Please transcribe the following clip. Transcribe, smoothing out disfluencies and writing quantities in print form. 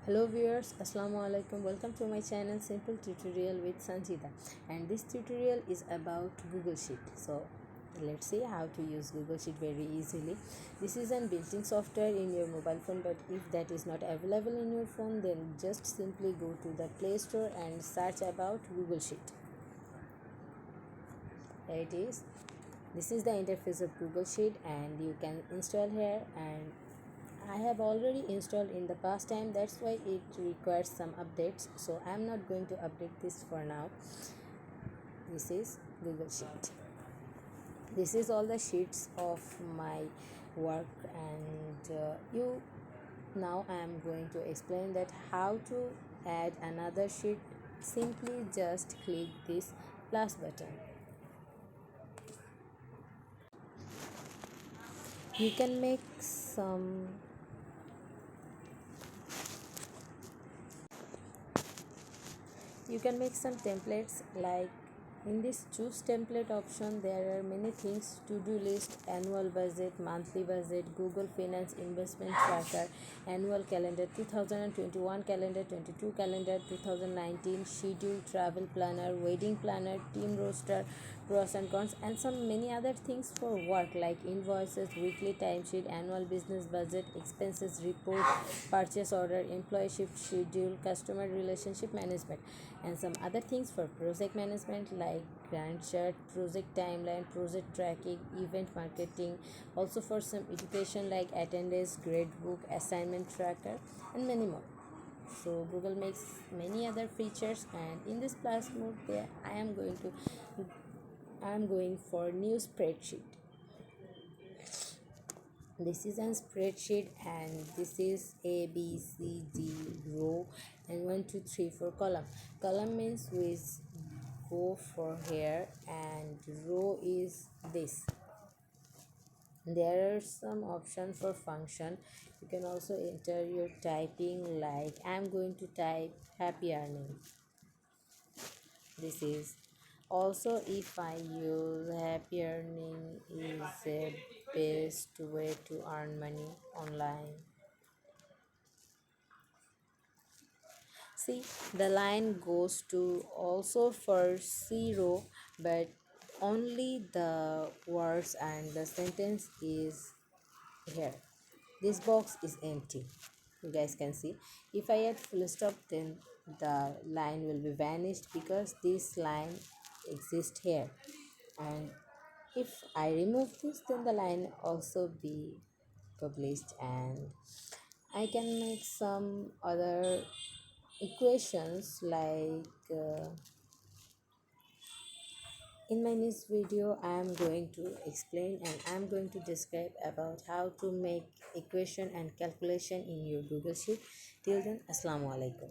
Hello viewers, Assalamu alaikum. Welcome to my channel Simple Tutorial with Sanjida, and this tutorial is about Google Sheet. So let's see how to use Google Sheet very easily. This is an built-in software in your mobile phone, but if that is not available in your phone, then just simply go to the Play Store and search about Google Sheet. Here it is. This is the interface of Google Sheet, and you can install here, and I have already installed in the past time, that's why it requires some updates, so I'm not going to update this for now. This is Google Sheet. This is all the sheets of my work, and now I am going to explain that how to add another sheet. Simply just click this plus button. You can make some templates. Like in this choose template option, there are many things: to-do list, annual budget, monthly budget, Google Finance, investment tracker, annual calendar, 2021 calendar, 22 calendar, 2019 schedule, travel planner, wedding planner, team roster, pros and cons, and some many other things for work like invoices, weekly timesheet, annual business budget, expenses report, purchase order, employee shift schedule, customer relationship management, and some other things for project management like Gantt chart, project timeline, project tracking, event marketing, also for some education like attendance, grade book, assignment tracker, and many more. So Google makes many other features, and in this plus mode there I am going for new spreadsheet. This is a spreadsheet, and this is A B C D row, and 1 2 3 4 column means we go for here, and row is this. There are some options for function. You can also enter your typing, like I'm going to type happy earning. This is also, if I use happy earning is a best way to earn money online. See, the line goes to also for zero, but only the words and the sentence is here. This box is empty. You guys can see. If I add full stop, then the line will be vanished because this line exists here. And if I remove this, then the line also be published, and I can make some other equations like in my next video I am going to explain, and I am going to describe about how to make equation and calculation in your Google Sheet. Till then, Assalamu alaikum.